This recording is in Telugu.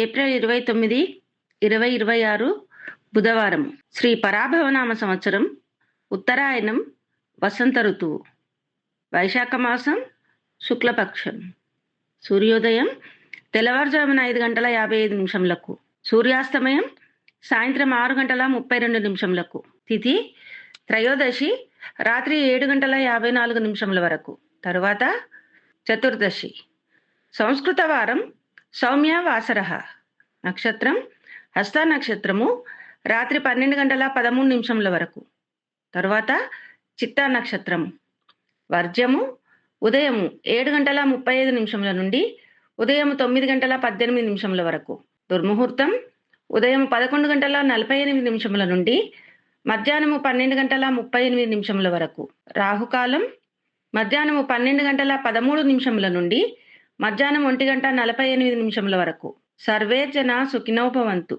ఏప్రిల్ 29, 2026 బుధవారం. శ్రీ పరాభవనామ సంవత్సరం, ఉత్తరాయణం, వసంత ఋతువు, వైశాఖ మాసం, శుక్లపక్షం. సూర్యోదయం తెల్లవారుజామున 5:55 సూర్యాస్తమయం సాయంత్రం 6:32 తిథి త్రయోదశి రాత్రి 7:54 వరకు. తరువాత చతుర్దశి. సంస్కృత వారం సౌమ్య వాసర. నక్షత్రం హస్త నక్షత్రము రాత్రి 12:13 వరకు. తరువాత చిత్తా నక్షత్రము. వర్జము ఉదయం 7:35 నుండి ఉదయం 9:18 వరకు. దుర్ముహూర్తం ఉదయం 11:48 నుండి మధ్యాహ్నం 12:38 వరకు. రాహుకాలం మధ్యాహ్నం 12:13 నుండి మధ్యాహ్నం 1:48 వరకు. సర్వే జన సుఖినో భవంతు.